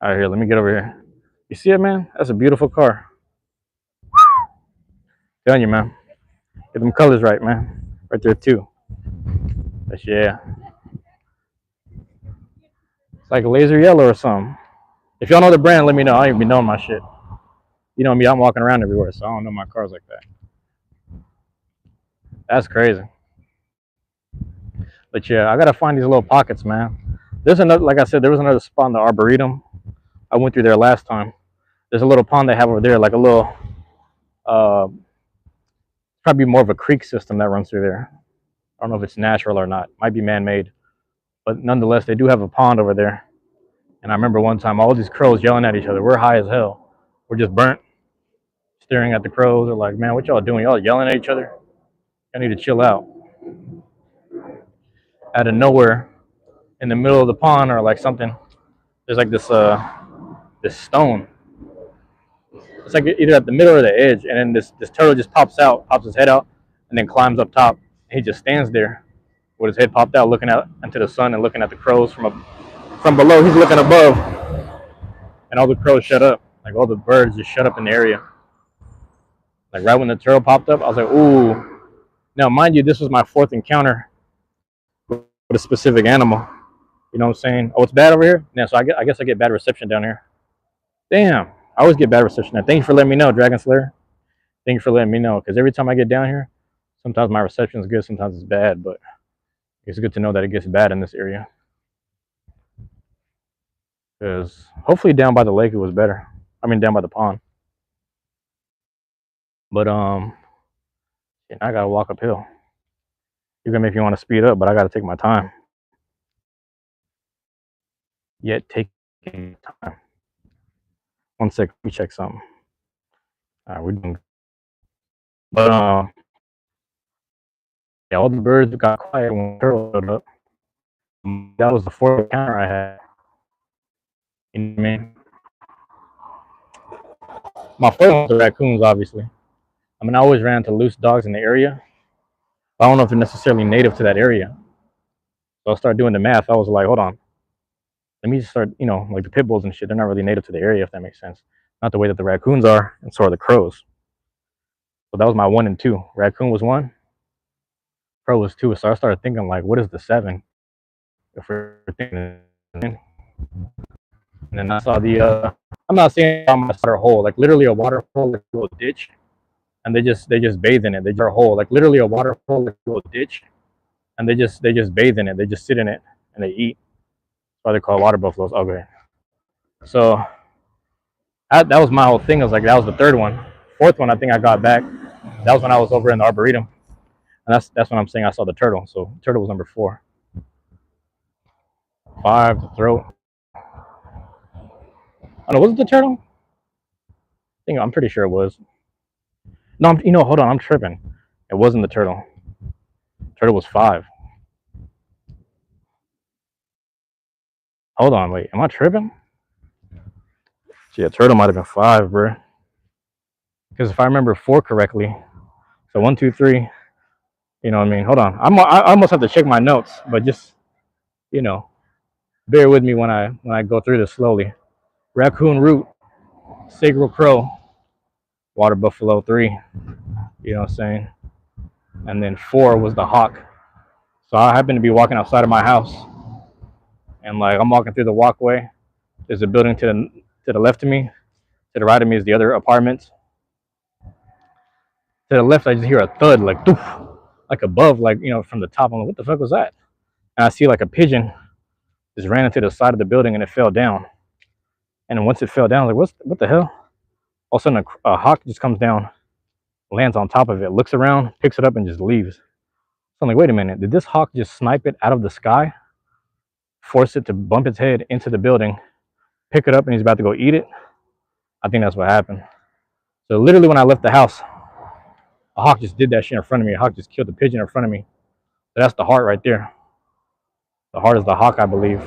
All right, here, let me get over here. You see it, man? That's a beautiful car. Telling you, man. Get them colors right, man. Right there too. That's yeah. It's like a laser yellow or something. If y'all know the brand, let me know. I don't even be knowing my shit. You know me, I'm walking around everywhere, so I don't know my cars like that. That's crazy. But yeah, I gotta find these little pockets, man. There's another, like I said, there was another spot in the Arboretum. I went through there last time. There's a little pond they have over there, like a little, probably more of a creek system that runs through there. I don't know if it's natural or not. Might be man-made, but nonetheless, they do have a pond over there. And I remember one time, all these crows yelling at each other. We're high as hell. We're just burnt, staring at the crows. They're like, man, what y'all doing? Y'all yelling at each other? I need to chill out. Out of nowhere, in the middle of the pond or like something, there's like this stone. It's like either at the middle or the edge, and then this turtle just pops out, pops his head out, and then climbs up top. He just stands there with his head popped out, looking out into the sun and looking at the crows from below. He's looking above, and all the crows shut up. Like all the birds just shut up in the area. Like right when the turtle popped up, I was like, ooh. Now, mind you, this was my fourth encounter with a specific animal. You know what I'm saying? Oh, it's bad over here? Yeah, so I guess I get bad reception down here. Damn. I always get bad reception there. Thank you for letting me know, Dragon Slayer. Thank you for letting me know. Because every time I get down here, sometimes my reception is good, sometimes it's bad. But it's good to know that it gets bad in this area. Because hopefully down by the lake it was better. I mean, down by the pond. But, I got to walk uphill. You're going to make me want to speed up, but I got to take my time. Yet taking time. 1 sec, let me check something. All right, we're doing. But yeah, all the birds got quiet when the turtle showed up. That was the fourth encounter I had. You know what I mean? My first one was the raccoons, obviously. I mean, I always ran into loose dogs in the area. I don't know if they're necessarily native to that area. So I started doing the math. I was like, hold on. Let me just start, you know, like the pit bulls and shit, they're not really native to the area, if that makes sense. Not the way that the raccoons are, and so are the crows. So that was my 1 and 2. Raccoon was 1, crow was 2. So I started thinking, like, what is the 7? If we're thinking, and then I saw the, I'm not saying I'm a water hole, like literally a water hole, like a little ditch, and they just bathe in it. They just a hole, like literally a water hole, like a little ditch, and they just bathe in it. They just sit in it and they eat. That's why they call water buffaloes. Okay, so that was my whole thing. I was like, that was the third one. Fourth one, I think I got back. That was when I was over in the Arboretum, and that's when I'm saying I saw the turtle. So turtle was number 4. 5, the throat. Oh no, was it the turtle? I'm pretty sure it was. No, hold on, I'm tripping. It wasn't the turtle. Turtle was 5. Hold on, wait, am I tripping? Yeah, turtle might have been 5, bro. Because if I remember 4 correctly, so 1, 2, 3. You know what I mean? Hold on, I almost have to check my notes, but just bear with me when I go through this slowly. Raccoon root. Sagral Crow, Water Buffalo 3, you know what I'm saying? And then 4 was the Hawk. So I happened to be walking outside of my house, and like I'm walking through the walkway. There's a building to the left of me. To the right of me is the other apartments. To the left, I just hear a thud, like doof, like above, like from the top. I'm like, what the fuck was that? And I see like a pigeon just ran into the side of the building and it fell down. And once it fell down, I was like, what the hell? All of a sudden, a hawk just comes down, lands on top of it, looks around, picks it up, and just leaves. So I'm like, wait a minute, did this hawk just snipe it out of the sky, force it to bump its head into the building, pick it up, and he's about to go eat it? I think that's what happened. So literally, when I left the house, a hawk just did that shit in front of me. A hawk just killed the pigeon in front of me. So that's the heart right there. The heart is the hawk, I believe.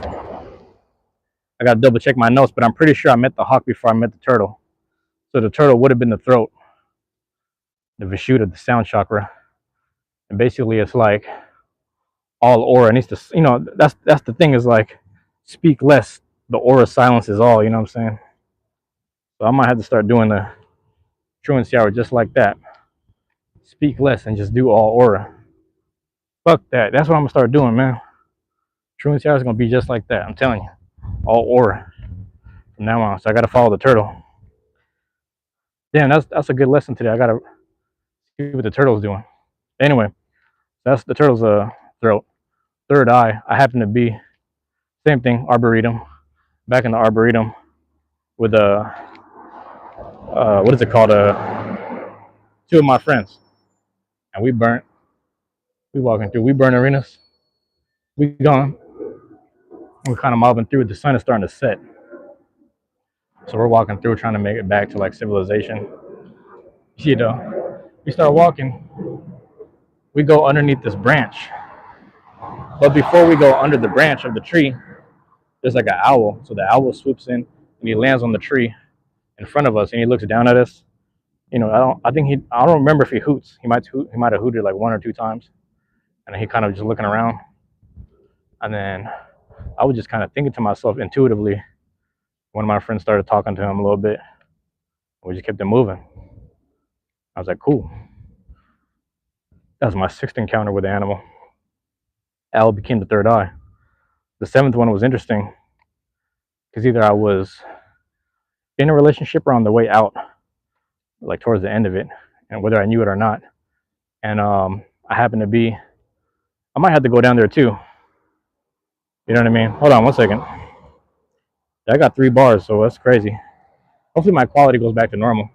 I got to double check my notes, but I'm pretty sure I met the hawk before I met the turtle. So the turtle would have been the throat, the Vishuddha, the sound chakra. And basically it's like all aura needs to, that's the thing, is like speak less, the aura silences all, you know what I'm saying? So I might have to start doing the truancy hour just like that. Speak less and just do all aura. Fuck that. That's what I'm gonna start doing, man. Truancy hour is gonna be just like that. I'm telling you, all aura from now on. So I gotta follow the turtle. Damn, that's a good lesson today. I gotta see what the turtle's doing. Anyway, that's the turtle's throat. Third eye, I happen to be, same thing, arboretum. Back in the arboretum with what is it called? 2 of my friends, and we walking through. We burn arenas. We gone. We're kind of mobbing through. The sun is starting to set, so we're walking through, trying to make it back to like civilization. We start walking. We go underneath this branch, but before we go under the branch of the tree, there's like an owl. So the owl swoops in and he lands on the tree in front of us, and he looks down at us. I don't remember if he hoots. He might have hooted like 1 or 2 times, and he kind of just looking around. And then I was just kind of thinking to myself intuitively. One of my friends started talking to him a little bit. We just kept it moving. I was like, cool. That was my 6th encounter with the animal. Owl became the 3rd eye. The 7th one was interesting because either I was in a relationship or on the way out, like towards the end of it, and whether I knew it or not. And I happened to be, I might have to go down there too. You know what I mean? Hold on 1 second. I got 3 bars, so that's crazy. Hopefully my quality goes back to normal.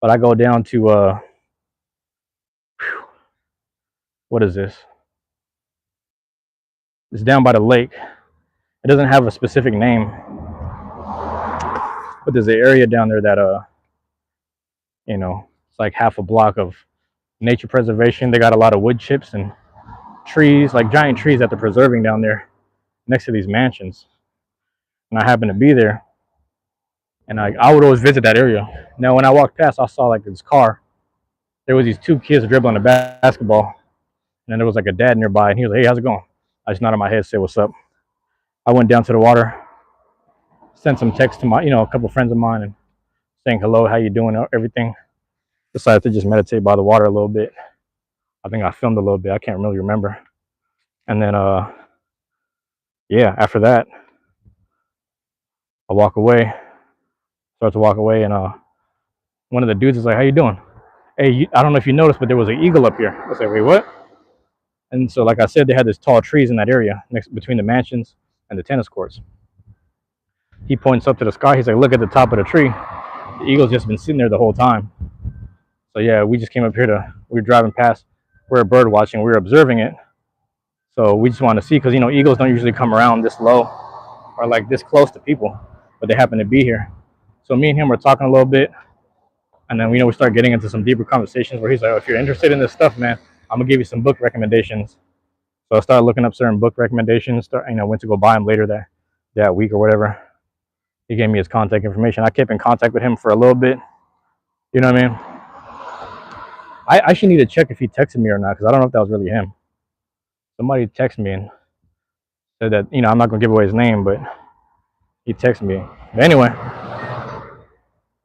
But I go down to, what is this? It's down by the lake. It doesn't have a specific name, but there's an area down there that, it's like half a block of nature preservation. They got a lot of wood chips and trees, like giant trees that they're preserving down there next to these mansions. And I happened to be there, and I would always visit that area. Now, when I walked past, I saw like this car. There was these 2 kids dribbling a basketball, and then there was like a dad nearby, and he was like, "Hey, how's it going?" I just nodded my head, said, "What's up?" I went down to the water, sent some text to my, a couple friends of mine, and saying hello, how you doing, everything. Decided to just meditate by the water a little bit. I think I filmed a little bit. I can't really remember. And then, after that, I start to walk away, and one of the dudes is like, "How you doing?" "Hey, I don't know if you noticed, but there was an eagle up here." I said, "Wait, what?" And so, like I said, they had this tall trees in that area between the mansions and the tennis courts. He points up to the sky. He's like, "Look at the top of the tree. The eagle's just been sitting there the whole time." So yeah, we just came up here we were driving past. We're bird watching. We were observing it. So we just wanted to see, because eagles don't usually come around this low or like this close to people, but they happen to be here. So me and him were talking a little bit, and then we start getting into some deeper conversations where he's like, "Oh, if you're interested in this stuff, man, I'm gonna give you some book recommendations." So I started looking up certain book recommendations. Went to go buy them later that week or whatever. He gave me his contact information. I kept in contact with him for a little bit. You know what I mean? I actually need to check if he texted me or not, because I don't know if that was really him. Somebody texted me and said that, I'm not going to give away his name, but he texted me. But anyway,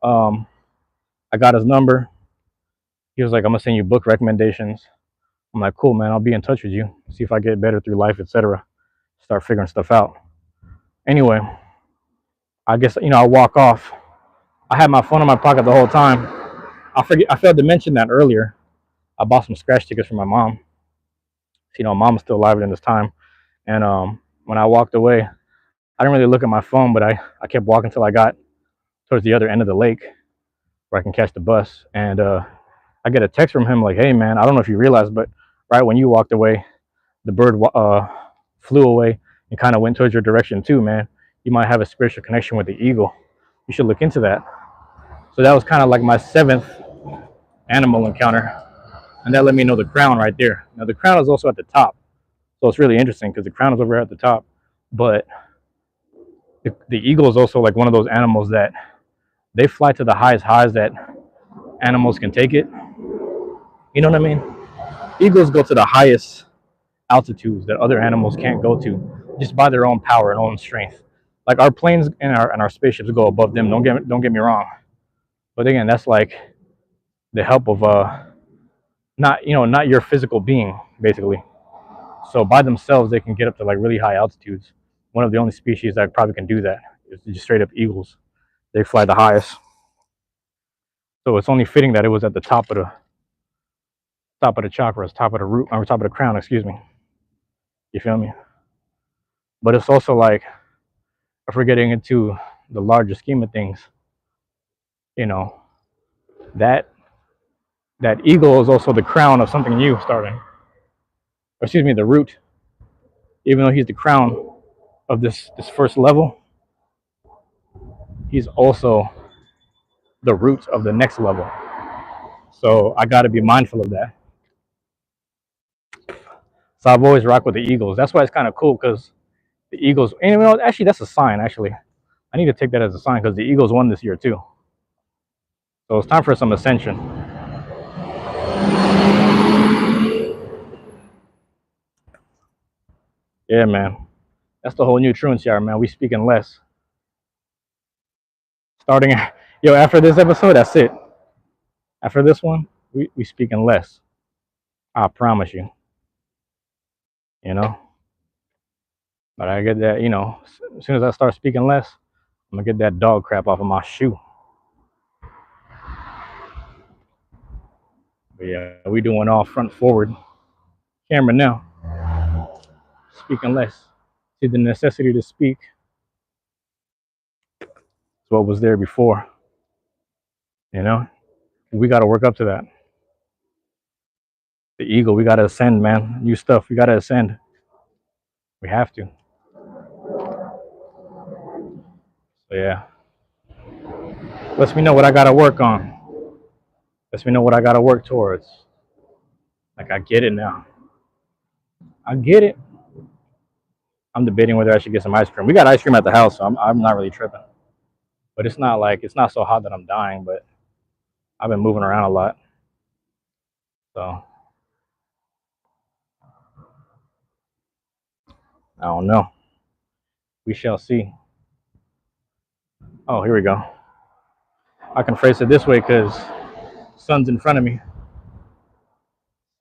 I got his number. He was like, I'm gonna send you book recommendations. I'm like, cool, man. I'll be in touch with you. See if I get better through life, etc. Start figuring stuff out. Anyway, I guess I walk off. I had my phone in my pocket the whole time. I failed to mention that earlier. I bought some scratch tickets for my mom. Mom's still alive in this time. And when I walked away, I didn't really look at my phone, but I kept walking until I got towards the other end of the lake where I can catch the bus. And I get a text from him like, "Hey, man, I don't know if you realized, but right when you walked away, the bird flew away and kind of went towards your direction too, man. You might have a spiritual connection with the eagle. You should look into that." So that was kind of like my seventh animal encounter. And that let me know the crown right there. Now, the crown is also at the top. So it's really interesting because the crown is over here at the top. But the eagle is also like one of those animals that they fly to the highest highs that animals can take it. You know what I mean? Eagles go to the highest altitudes that other animals can't go to just by their own power and own strength. Like our planes and our spaceships go above them. Don't get me wrong. But again, that's like the help of not your physical being basically. So by themselves, they can get up to like really high altitudes. One of the only species that probably can do that is just straight up eagles. They fly the highest. So it's only fitting that it was at the top of the chakras, top of the root, or top of the crown, excuse me. You feel me? But it's also like if we're getting into the larger scheme of things, you know, that that eagle is also the crown of something new starting. Or excuse me, the root. Even though he's the crown of this first level, he's also the root of the next level. So I got to be mindful of that. So I've always rocked with the Eagles. That's why it's kind of cool because the Eagles, and actually, that's a sign. Actually, I need to take that as a sign because the Eagles won this year too. So it's time for some ascension. Yeah, man. That's the whole new Truancy, man. We speaking less. Starting, after this episode, that's it. After this one, we speaking less. I promise you. You know. But I get that, as soon as I start speaking less, I'm gonna get that dog crap off of my shoe. But yeah, we doing all front forward camera now. Speaking less. See, the necessity to speak is what was there before. We got to work up to that. The eagle, we got to ascend, man. New stuff, we got to ascend. We have to. So yeah, lets me know what I got to work on. Lets me know what I got to work towards. Like, I get it now. I get it. I'm debating whether I should get some ice cream. We got ice cream at the house, so I'm not really tripping. But it's not so hot that I'm dying, but I've been moving around a lot. So I don't know. We shall see. Oh, here we go. I can phrase it this way because sun's in front of me.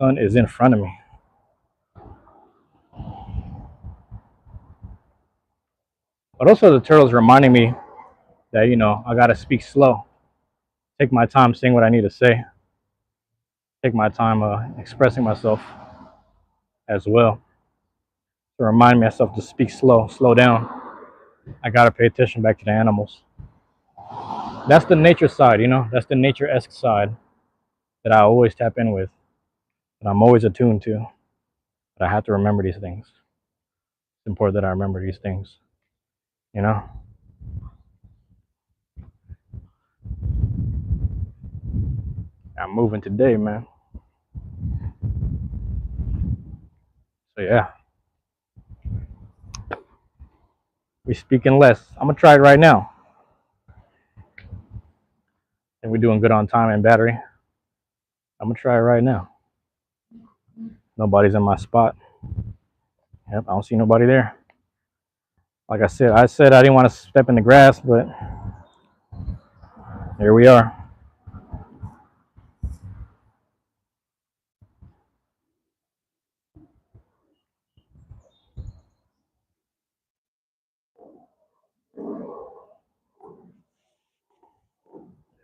Sun is in front of me. But also the turtle's reminding me that, I gotta speak slow. Take my time saying what I need to say. Take my time expressing myself as well. To remind myself to speak slow down. I gotta pay attention back to the animals. That's the nature side, that's the nature-esque side that I always tap in with, that I'm always attuned to. But I have to remember these things. It's important that I remember these things. I'm moving today, man. So yeah. We speaking less. I'm gonna try it right now. And we're doing good on time and battery. I'm gonna try it right now. Nobody's in my spot. Yep, I don't see nobody there. Like I said I didn't want to step in the grass, but Here we are.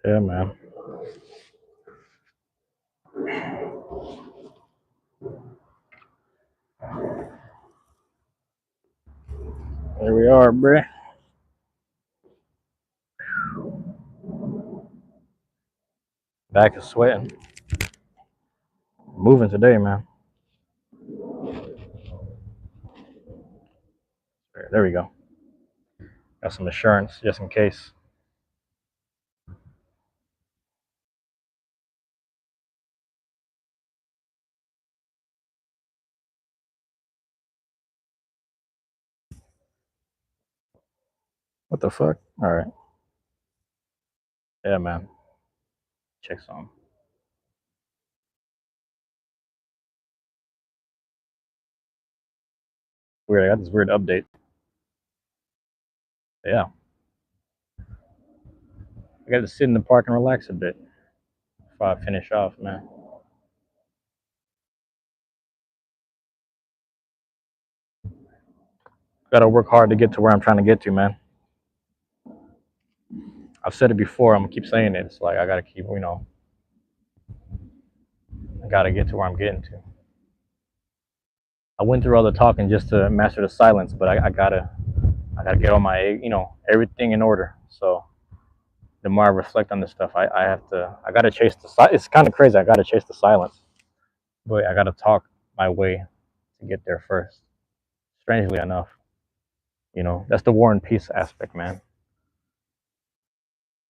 Yeah, man. Here we are, bruh. Back is sweating. Moving today, man. There we go. Got some insurance just in case. What the fuck? All right. Yeah, man. Check some. Weird. I got this weird update. Yeah. I got to sit in the park and relax a bit before I finish off, man. Got to work hard to get to where I'm trying to get to, man. I've said it before. I'm gonna keep saying it. It's like I gotta keep, I gotta get to where I'm getting to. I went through all the talking just to master the silence, but I gotta get all my, everything in order. So the more I reflect on this stuff, I gotta chase the silence. It's kind of crazy. I gotta chase the silence, but I gotta talk my way to get there first. Strangely enough, that's the war and peace aspect, man.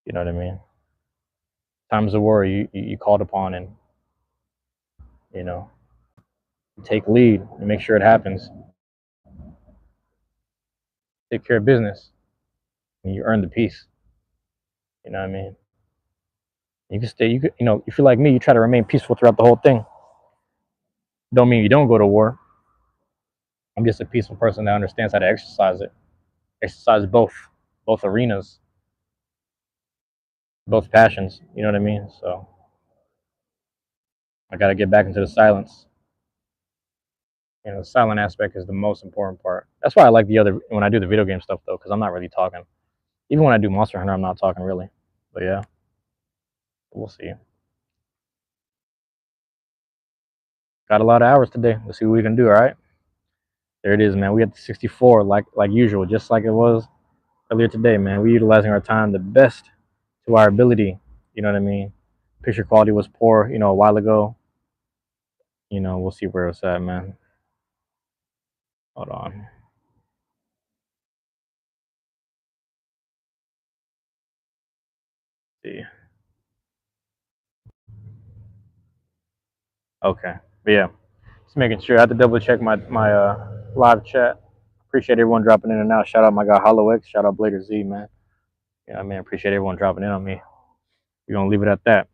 You know what I mean? Times of war, you called upon, and you know, take lead and make sure it happens. Take care of business, and you earn the peace. You know what I mean? You can stay. You could, if you're like me, you try to remain peaceful throughout the whole thing. Don't mean you don't go to war. I'm just a peaceful person that understands how to exercise it. Exercise both arenas, both passions. You know what I mean? So I got to get back into the silence. The silent aspect is the most important part. That's why I like the other when I do the video game stuff though, because I'm not really talking. Even when I do Monster Hunter, I'm not talking really. But yeah, we'll see. Got a lot of hours today. Let's see what we can do. All right, there it is, man. We at 64, like usual, just like it was earlier today, man. We utilizing our time the best to our ability. You know what I mean? Picture quality was poor, a while ago. We'll see where it's at, man. Hold on. Let's see. Okay. But yeah, just making sure. I have to double check my live chat. Appreciate everyone dropping in and out. Shout out my guy Hollow X. Shout out Blader Z, man. Yeah, man. Appreciate everyone dropping in on me. We're gonna leave it at that.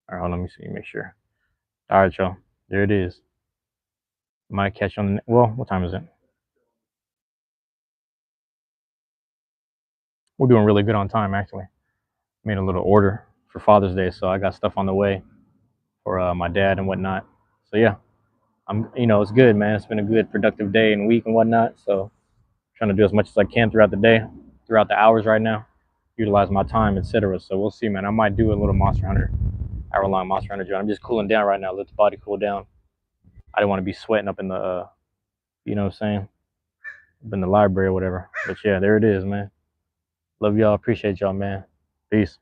All right, hold on, let me see, make sure. All right, y'all. There it is. Might catch you on the well, what time is it? We're doing really good on time actually. Made a little order for Father's Day, so I got stuff on the way for my dad and whatnot. So yeah, it's good, man. It's been a good productive day and week and whatnot. So trying to do as much as I can throughout the day, throughout the hours right now, utilize my time, etc. So we'll see, man. I might do a little Monster Hunter, hour-long Monster Hunter joint. I'm just cooling down right now. Let the body cool down. I didn't want to be sweating up in the, you know what I'm saying, up in the library or whatever. But yeah, there it is, man. Love y'all. Appreciate y'all, man. Peace.